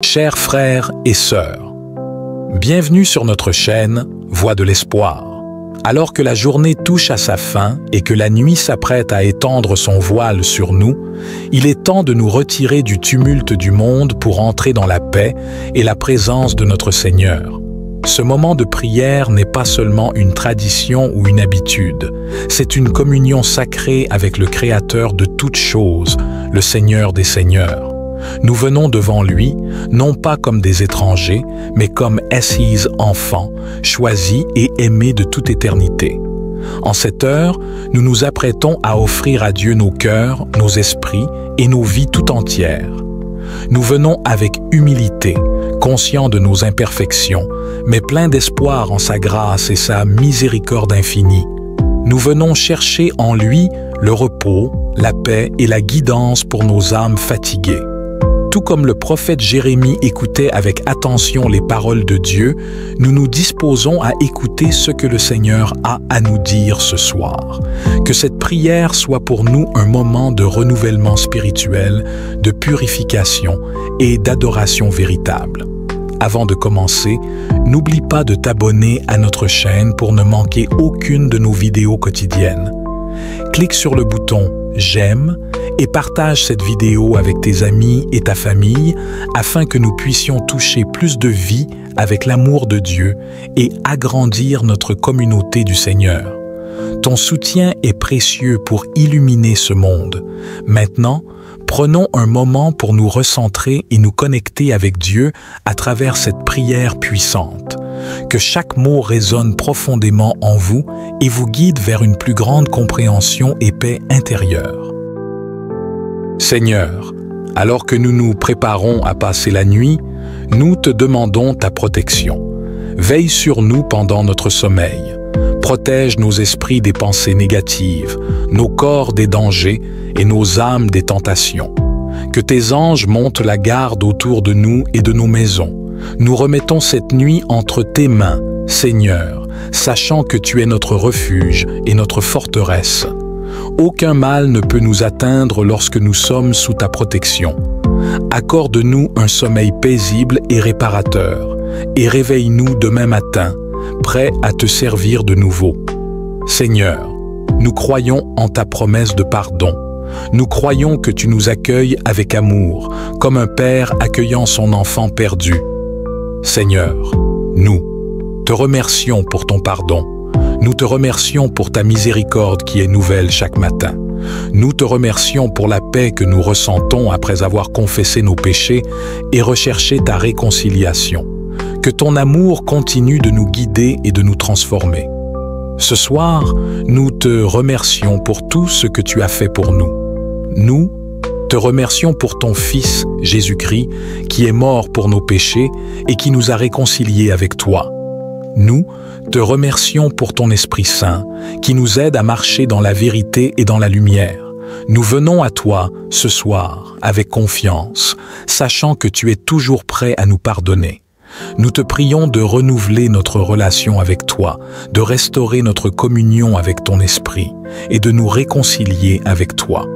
Chers frères et sœurs, bienvenue sur notre chaîne Voix de l'Espoir. Alors que la journée touche à sa fin et que la nuit s'apprête à étendre son voile sur nous, il est temps de nous retirer du tumulte du monde pour entrer dans la paix et la présence de notre Seigneur. Ce moment de prière n'est pas seulement une tradition ou une habitude, c'est une communion sacrée avec le Créateur de toutes choses, le Seigneur des Seigneurs. Nous venons devant lui, non pas comme des étrangers, mais comme assis enfants, choisis et aimés de toute éternité. En cette heure, nous nous apprêtons à offrir à Dieu nos cœurs, nos esprits et nos vies tout entières. Nous venons avec humilité, conscients de nos imperfections, mais pleins d'espoir en sa grâce et sa miséricorde infinie. Nous venons chercher en lui le repos, la paix et la guidance pour nos âmes fatiguées. Tout comme le prophète Jérémie écoutait avec attention les paroles de Dieu, nous nous disposons à écouter ce que le Seigneur a à nous dire ce soir. Que cette prière soit pour nous un moment de renouvellement spirituel, de purification et d'adoration véritable. Avant de commencer, n'oublie pas de t'abonner à notre chaîne pour ne manquer aucune de nos vidéos quotidiennes. Clique sur le bouton « J'aime » et partage cette vidéo avec tes amis et ta famille afin que nous puissions toucher plus de vie avec l'amour de Dieu et agrandir notre communauté du Seigneur. Ton soutien est précieux pour illuminer ce monde. Maintenant, prenons un moment pour nous recentrer et nous connecter avec Dieu à travers cette prière puissante. Que chaque mot résonne profondément en vous et vous guide vers une plus grande compréhension et paix intérieure. Seigneur, alors que nous nous préparons à passer la nuit, nous te demandons ta protection. Veille sur nous pendant notre sommeil. Protège nos esprits des pensées négatives, nos corps des dangers et nos âmes des tentations. Que tes anges montent la garde autour de nous et de nos maisons. Nous remettons cette nuit entre tes mains, Seigneur, sachant que tu es notre refuge et notre forteresse. Aucun mal ne peut nous atteindre lorsque nous sommes sous ta protection. Accorde-nous un sommeil paisible et réparateur, et réveille-nous demain matin, prêts à te servir de nouveau. Seigneur, nous croyons en ta promesse de pardon. Nous croyons que tu nous accueilles avec amour, comme un père accueillant son enfant perdu. Seigneur, nous te remercions pour ton pardon. Nous te remercions pour ta miséricorde qui est nouvelle chaque matin. Nous te remercions pour la paix que nous ressentons après avoir confessé nos péchés et recherché ta réconciliation. Que ton amour continue de nous guider et de nous transformer. Ce soir, nous te remercions pour tout ce que tu as fait pour nous. Nous te remercions pour ton Fils, Jésus-Christ, qui est mort pour nos péchés et qui nous a réconciliés avec toi. Nous te remercions pour ton Esprit Saint, qui nous aide à marcher dans la vérité et dans la lumière. Nous venons à toi ce soir avec confiance, sachant que tu es toujours prêt à nous pardonner. Nous te prions de renouveler notre relation avec toi, de restaurer notre communion avec ton Esprit et de nous réconcilier avec toi.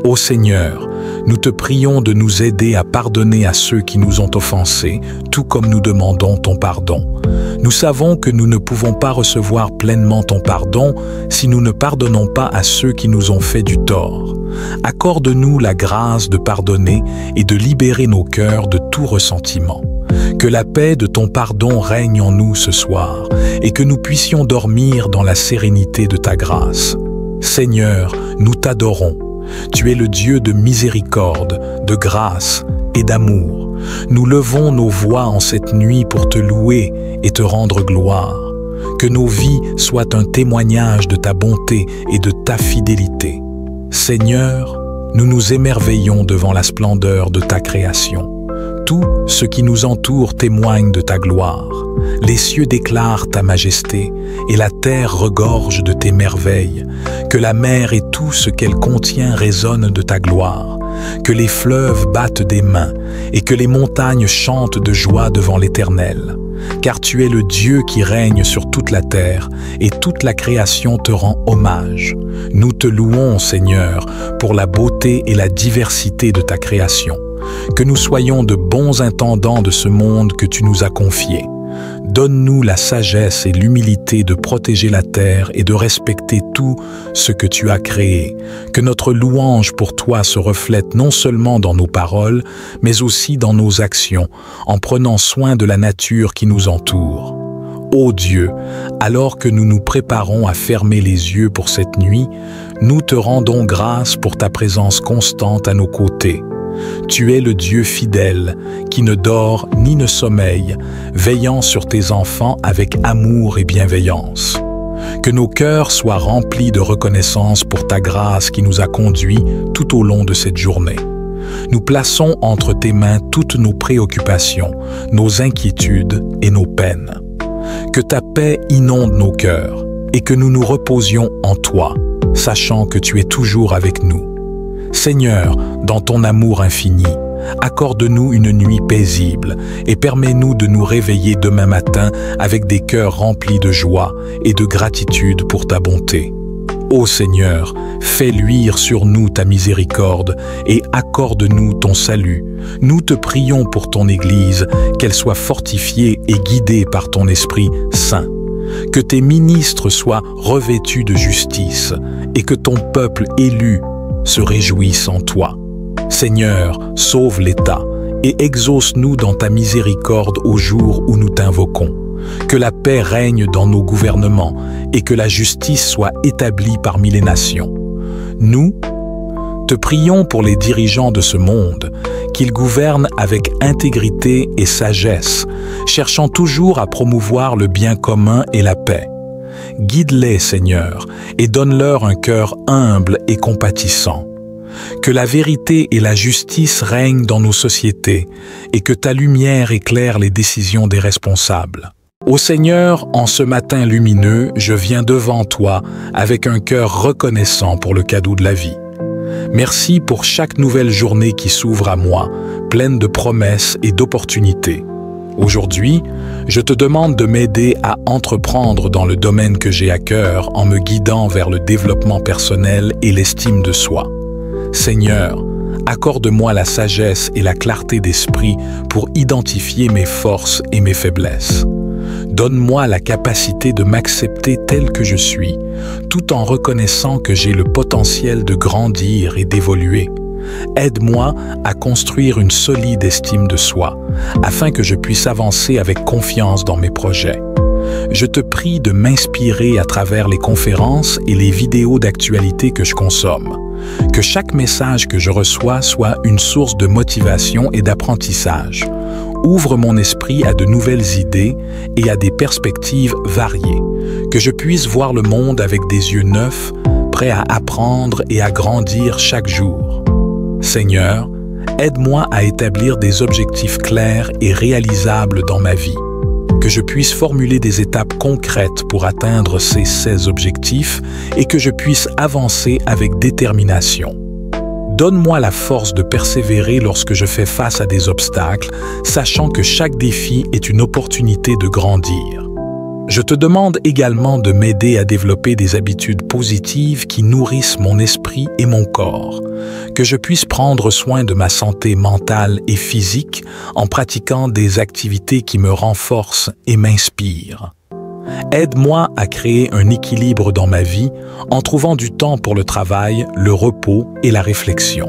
Ô Seigneur, nous te prions de nous aider à pardonner à ceux qui nous ont offensés, tout comme nous demandons ton pardon. Nous savons que nous ne pouvons pas recevoir pleinement ton pardon si nous ne pardonnons pas à ceux qui nous ont fait du tort. Accorde-nous la grâce de pardonner et de libérer nos cœurs de tout ressentiment. Que la paix de ton pardon règne en nous ce soir et que nous puissions dormir dans la sérénité de ta grâce. Seigneur, nous t'adorons. Tu es le Dieu de miséricorde, de grâce et d'amour. Nous levons nos voix en cette nuit pour te louer et te rendre gloire. Que nos vies soient un témoignage de ta bonté et de ta fidélité. Seigneur, nous nous émerveillons devant la splendeur de ta création. Tout ce qui nous entoure témoigne de ta gloire. Les cieux déclarent ta majesté et la terre regorge de tes merveilles. Que la mer et tout ce qu'elle contient résonne de ta gloire. Que les fleuves battent des mains et que les montagnes chantent de joie devant l'Éternel. Car tu es le Dieu qui règne sur toute la terre et toute la création te rend hommage. Nous te louons, Seigneur, pour la beauté et la diversité de ta création. que nous soyons de bons intendants de ce monde que tu nous as confié. Donne-nous la sagesse et l'humilité de protéger la terre et de respecter tout ce que tu as créé. Que notre louange pour toi se reflète non seulement dans nos paroles, mais aussi dans nos actions, en prenant soin de la nature qui nous entoure. Ô Dieu, alors que nous nous préparons à fermer les yeux pour cette nuit, nous te rendons grâce pour ta présence constante à nos côtés. Tu es le Dieu fidèle, qui ne dort ni ne sommeille, veillant sur tes enfants avec amour et bienveillance. Que nos cœurs soient remplis de reconnaissance pour ta grâce qui nous a conduits tout au long de cette journée. Nous plaçons entre tes mains toutes nos préoccupations, nos inquiétudes et nos peines. Que ta paix inonde nos cœurs et que nous nous reposions en toi, sachant que tu es toujours avec nous. Seigneur, dans ton amour infini, accorde-nous une nuit paisible et permets-nous de nous réveiller demain matin avec des cœurs remplis de joie et de gratitude pour ta bonté. Ô Seigneur, fais luire sur nous ta miséricorde et accorde-nous ton salut. Nous te prions pour ton Église, qu'elle soit fortifiée et guidée par ton Esprit Saint. Que tes ministres soient revêtus de justice et que ton peuple élu se réjouisse en toi. Seigneur, sauve l'État et exauce-nous dans ta miséricorde au jour où nous t'invoquons. Que la paix règne dans nos gouvernements et que la justice soit établie parmi les nations. Nous te prions pour les dirigeants de ce monde, qu'ils gouvernent avec intégrité et sagesse, cherchant toujours à promouvoir le bien commun et la paix. Guide-les, Seigneur, et donne-leur un cœur humble et compatissant. Que la vérité et la justice règnent dans nos sociétés et que ta lumière éclaire les décisions des responsables. Ô Seigneur, en ce matin lumineux, je viens devant toi avec un cœur reconnaissant pour le cadeau de la vie. Merci pour chaque nouvelle journée qui s'ouvre à moi, pleine de promesses et d'opportunités. Aujourd'hui, je te demande de m'aider à entreprendre dans le domaine que j'ai à cœur en me guidant vers le développement personnel et l'estime de soi. Seigneur, accorde-moi la sagesse et la clarté d'esprit pour identifier mes forces et mes faiblesses. Donne-moi la capacité de m'accepter tel que je suis, tout en reconnaissant que j'ai le potentiel de grandir et d'évoluer. Aide-moi à construire une solide estime de soi, afin que je puisse avancer avec confiance dans mes projets. Je te prie de m'inspirer à travers les conférences et les vidéos d'actualité que je consomme. Que chaque message que je reçois soit une source de motivation et d'apprentissage. Ouvre mon esprit à de nouvelles idées et à des perspectives variées. Que je puisse voir le monde avec des yeux neufs, prêts à apprendre et à grandir chaque jour. Seigneur, aide-moi à établir des objectifs clairs et réalisables dans ma vie. Que je puisse formuler des étapes concrètes pour atteindre ces objectifs et que je puisse avancer avec détermination. Donne-moi la force de persévérer lorsque je fais face à des obstacles, sachant que chaque défi est une opportunité de grandir. Je te demande également de m'aider à développer des habitudes positives qui nourrissent mon esprit et mon corps, que je puisse prendre soin de ma santé mentale et physique en pratiquant des activités qui me renforcent et m'inspirent. Aide-moi à créer un équilibre dans ma vie en trouvant du temps pour le travail, le repos et la réflexion.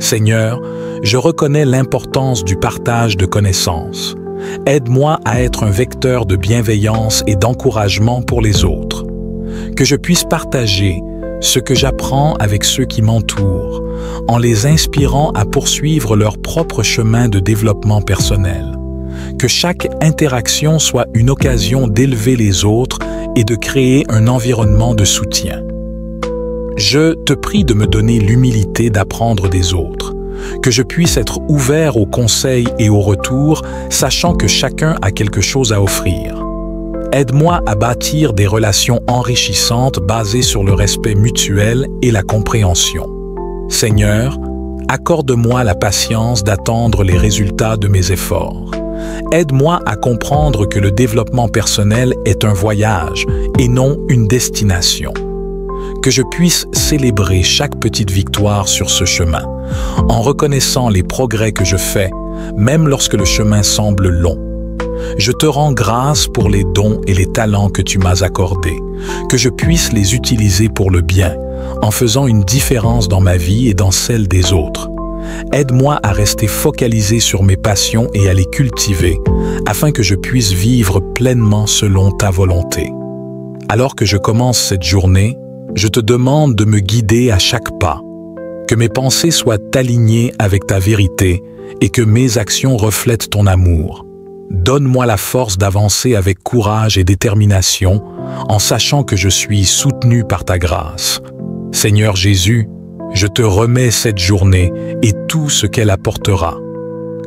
Seigneur, je reconnais l'importance du partage de connaissances. Aide-moi à être un vecteur de bienveillance et d'encouragement pour les autres. Que je puisse partager ce que j'apprends avec ceux qui m'entourent, en les inspirant à poursuivre leur propre chemin de développement personnel. Que chaque interaction soit une occasion d'élever les autres et de créer un environnement de soutien. Je te prie de me donner l'humilité d'apprendre des autres, que je puisse être ouvert aux conseils et aux retours, sachant que chacun a quelque chose à offrir. Aide-moi à bâtir des relations enrichissantes basées sur le respect mutuel et la compréhension. Seigneur, accorde-moi la patience d'attendre les résultats de mes efforts. Aide-moi à comprendre que le développement personnel est un voyage et non une destination. Que je puisse célébrer chaque petite victoire sur ce chemin, en reconnaissant les progrès que je fais, même lorsque le chemin semble long. Je te rends grâce pour les dons et les talents que tu m'as accordés, que je puisse les utiliser pour le bien, en faisant une différence dans ma vie et dans celle des autres. Aide-moi à rester focalisé sur mes passions et à les cultiver, afin que je puisse vivre pleinement selon ta volonté. Alors que je commence cette journée, je te demande de me guider à chaque pas, que mes pensées soient alignées avec ta vérité et que mes actions reflètent ton amour. Donne-moi la force d'avancer avec courage et détermination, en sachant que je suis soutenu par ta grâce. Seigneur Jésus, je te remets cette journée et tout ce qu'elle apportera.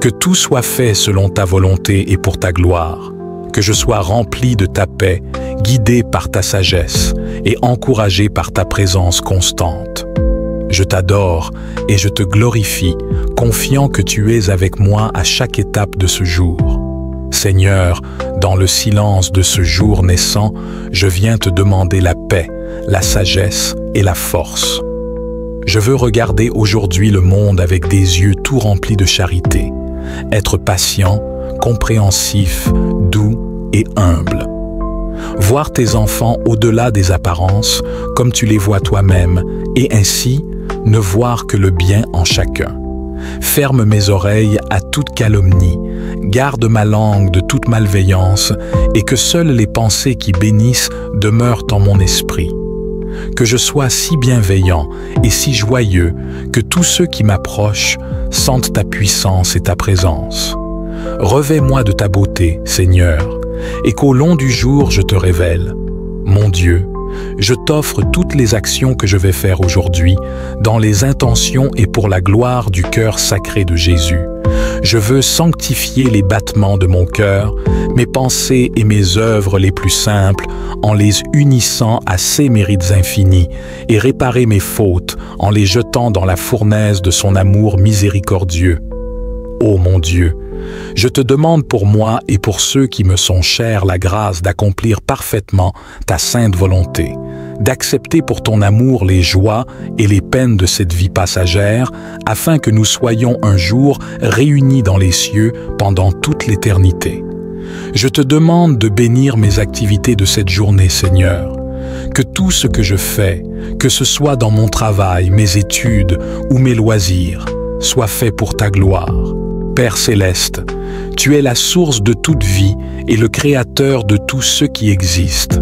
Que tout soit fait selon ta volonté et pour ta gloire. Que je sois rempli de ta paix, guidé par ta sagesse et encouragé par ta présence constante. Je t'adore et je te glorifie, confiant que tu es avec moi à chaque étape de ce jour. Seigneur, dans le silence de ce jour naissant, je viens te demander la paix, la sagesse et la force. Je veux regarder aujourd'hui le monde avec des yeux tout remplis de charité, être patient, compréhensif, doux et humble. Voir tes enfants au-delà des apparences, comme tu les vois toi-même, et ainsi ne voir que le bien en chacun. Ferme mes oreilles à toute calomnie, garde ma langue de toute malveillance, et que seules les pensées qui bénissent demeurent en mon esprit. Que je sois si bienveillant et si joyeux que tous ceux qui m'approchent sentent ta puissance et ta présence. Revêt-moi de ta beauté, Seigneur, et qu'au long du jour je te révèle. Mon Dieu, je t'offre toutes les actions que je vais faire aujourd'hui, dans les intentions et pour la gloire du cœur sacré de Jésus. Je veux sanctifier les battements de mon cœur, mes pensées et mes œuvres les plus simples, en les unissant à ses mérites infinis, et réparer mes fautes en les jetant dans la fournaise de son amour miséricordieux. Ô mon Dieu, je te demande pour moi et pour ceux qui me sont chers la grâce d'accomplir parfaitement ta sainte volonté, d'accepter pour ton amour les joies et les peines de cette vie passagère, afin que nous soyons un jour réunis dans les cieux pendant toute l'éternité. Je te demande de bénir mes activités de cette journée, Seigneur. Que tout ce que je fais, que ce soit dans mon travail, mes études ou mes loisirs, soit fait pour ta gloire. Père céleste, tu es la source de toute vie et le créateur de tout ce qui existe.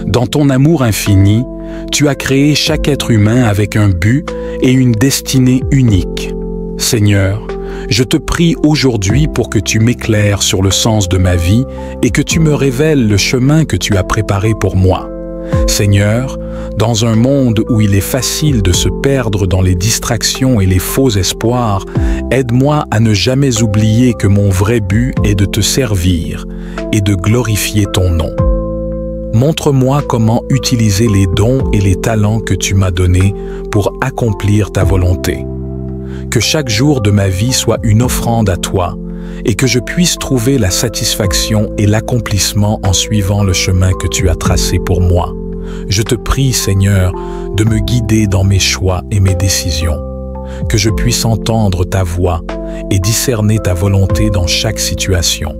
Dans ton amour infini, tu as créé chaque être humain avec un but et une destinée unique. Seigneur, je te prie aujourd'hui pour que tu m'éclaires sur le sens de ma vie et que tu me révèles le chemin que tu as préparé pour moi. Seigneur, dans un monde où il est facile de se perdre dans les distractions et les faux espoirs, aide-moi à ne jamais oublier que mon vrai but est de te servir et de glorifier ton nom. Montre-moi comment utiliser les dons et les talents que tu m'as donnés pour accomplir ta volonté. Que chaque jour de ma vie soit une offrande à toi et que je puisse trouver la satisfaction et l'accomplissement en suivant le chemin que tu as tracé pour moi. Je te prie, Seigneur, de me guider dans mes choix et mes décisions, que je puisse entendre ta voix et discerner ta volonté dans chaque situation.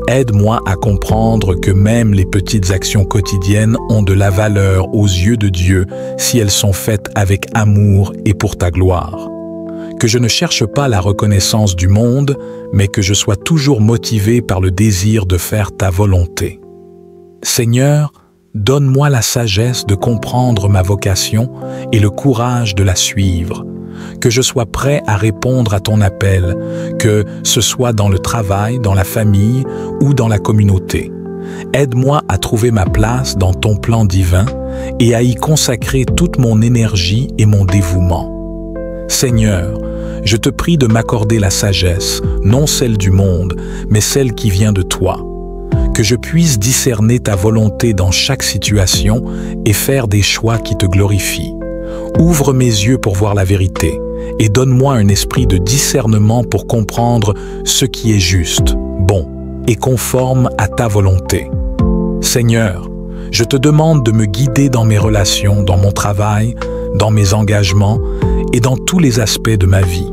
Aide-moi à comprendre que même les petites actions quotidiennes ont de la valeur aux yeux de Dieu si elles sont faites avec amour et pour ta gloire. Que je ne cherche pas la reconnaissance du monde, mais que je sois toujours motivé par le désir de faire ta volonté. Seigneur, donne-moi la sagesse de comprendre ma vocation et le courage de la suivre. Que je sois prêt à répondre à ton appel, que ce soit dans le travail, dans la famille ou dans la communauté. Aide-moi à trouver ma place dans ton plan divin et à y consacrer toute mon énergie et mon dévouement. Seigneur, je te prie de m'accorder la sagesse, non celle du monde, mais celle qui vient de toi. Que je puisse discerner ta volonté dans chaque situation et faire des choix qui te glorifient. Ouvre mes yeux pour voir la vérité et donne-moi un esprit de discernement pour comprendre ce qui est juste, bon et conforme à ta volonté. Seigneur, je te demande de me guider dans mes relations, dans mon travail, dans mes engagements et dans tous les aspects de ma vie.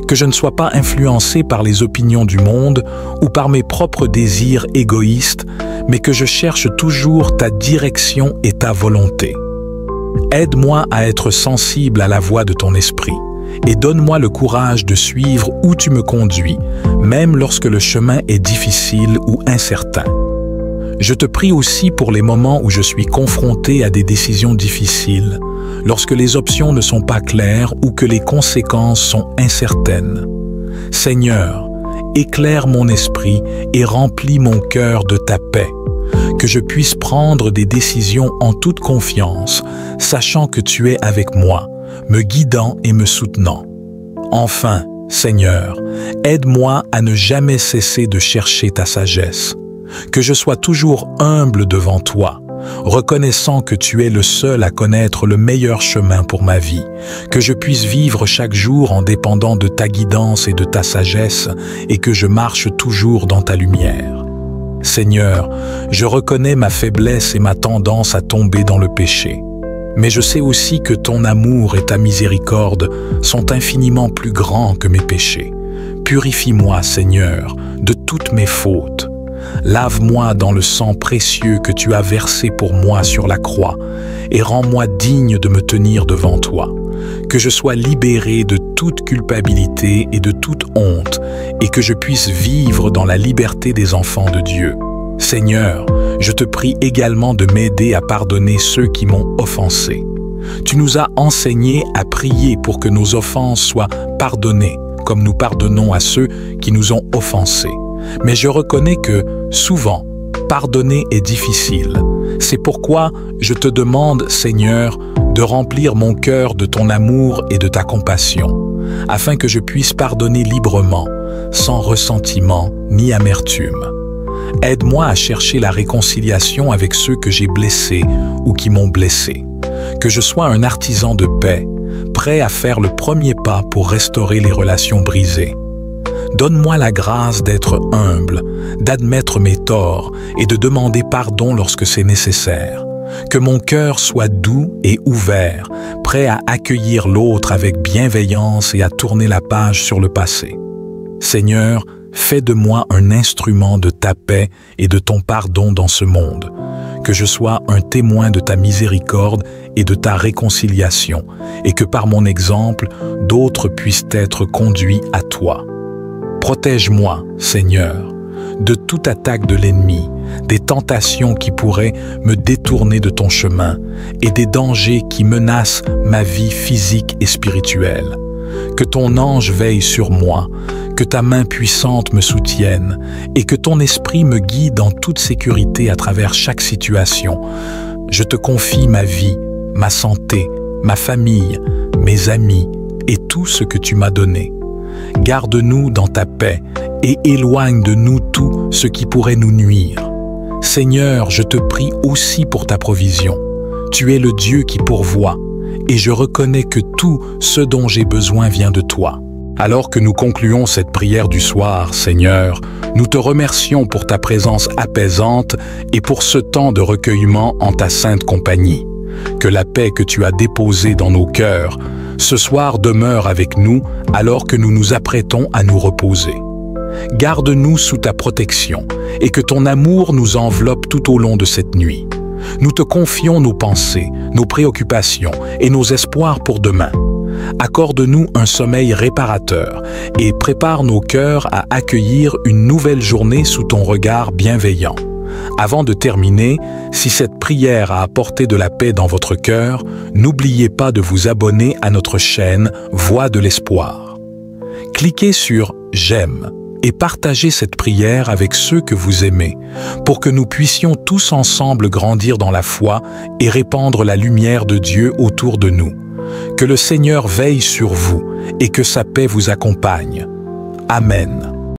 Que je ne sois pas influencé par les opinions du monde ou par mes propres désirs égoïstes, mais que je cherche toujours ta direction et ta volonté. Aide-moi à être sensible à la voix de ton esprit et donne-moi le courage de suivre où tu me conduis, même lorsque le chemin est difficile ou incertain. Je te prie aussi pour les moments où je suis confronté à des décisions difficiles, lorsque les options ne sont pas claires ou que les conséquences sont incertaines. Seigneur, éclaire mon esprit et remplis mon cœur de ta paix, que je puisse prendre des décisions en toute confiance, sachant que tu es avec moi, me guidant et me soutenant. Enfin, Seigneur, aide-moi à ne jamais cesser de chercher ta sagesse, que je sois toujours humble devant toi, reconnaissant que tu es le seul à connaître le meilleur chemin pour ma vie, que je puisse vivre chaque jour en dépendant de ta guidance et de ta sagesse, et que je marche toujours dans ta lumière. Seigneur, je reconnais ma faiblesse et ma tendance à tomber dans le péché. Mais je sais aussi que ton amour et ta miséricorde sont infiniment plus grands que mes péchés. Purifie-moi, Seigneur, de toutes mes fautes. Lave-moi dans le sang précieux que tu as versé pour moi sur la croix et rends-moi digne de me tenir devant toi. Que je sois libéré de toute culpabilité et de toute honte et que je puisse vivre dans la liberté des enfants de Dieu. Seigneur, je te prie également de m'aider à pardonner ceux qui m'ont offensé. Tu nous as enseigné à prier pour que nos offenses soient pardonnées, comme nous pardonnons à ceux qui nous ont offensés. Mais je reconnais que, souvent, pardonner est difficile. C'est pourquoi je te demande, Seigneur, de remplir mon cœur de ton amour et de ta compassion, afin que je puisse pardonner librement, sans ressentiment ni amertume. Aide-moi à chercher la réconciliation avec ceux que j'ai blessés ou qui m'ont blessé. Que je sois un artisan de paix, prêt à faire le premier pas pour restaurer les relations brisées. Donne-moi la grâce d'être humble, d'admettre mes torts et de demander pardon lorsque c'est nécessaire. Que mon cœur soit doux et ouvert, prêt à accueillir l'autre avec bienveillance et à tourner la page sur le passé. Seigneur, fais de moi un instrument de ta paix et de ton pardon dans ce monde. Que je sois un témoin de ta miséricorde et de ta réconciliation, et que par mon exemple, d'autres puissent être conduits à toi. Protège-moi, Seigneur, de toute attaque de l'ennemi, des tentations qui pourraient me détourner de ton chemin et des dangers qui menacent ma vie physique et spirituelle. Que ton ange veille sur moi, que ta main puissante me soutienne et que ton esprit me guide en toute sécurité à travers chaque situation. Je te confie ma vie, ma santé, ma famille, mes amis et tout ce que tu m'as donné. Garde-nous dans ta paix et éloigne de nous tout ce qui pourrait nous nuire. Seigneur, je te prie aussi pour ta provision. Tu es le Dieu qui pourvoit, et je reconnais que tout ce dont j'ai besoin vient de toi. Alors que nous concluons cette prière du soir, Seigneur, nous te remercions pour ta présence apaisante et pour ce temps de recueillement en ta sainte compagnie. Que la paix que tu as déposée dans nos cœurs ce soir demeure avec nous alors que nous nous apprêtons à nous reposer. Garde-nous sous ta protection et que ton amour nous enveloppe tout au long de cette nuit. Nous te confions nos pensées, nos préoccupations et nos espoirs pour demain. Accorde-nous un sommeil réparateur et prépare nos cœurs à accueillir une nouvelle journée sous ton regard bienveillant. Avant de terminer, si cette prière a apporté de la paix dans votre cœur, n'oubliez pas de vous abonner à notre chaîne Voix de l'Espoir. Cliquez sur « J'aime » et partagez cette prière avec ceux que vous aimez, pour que nous puissions tous ensemble grandir dans la foi et répandre la lumière de Dieu autour de nous. Que le Seigneur veille sur vous et que sa paix vous accompagne. Amen.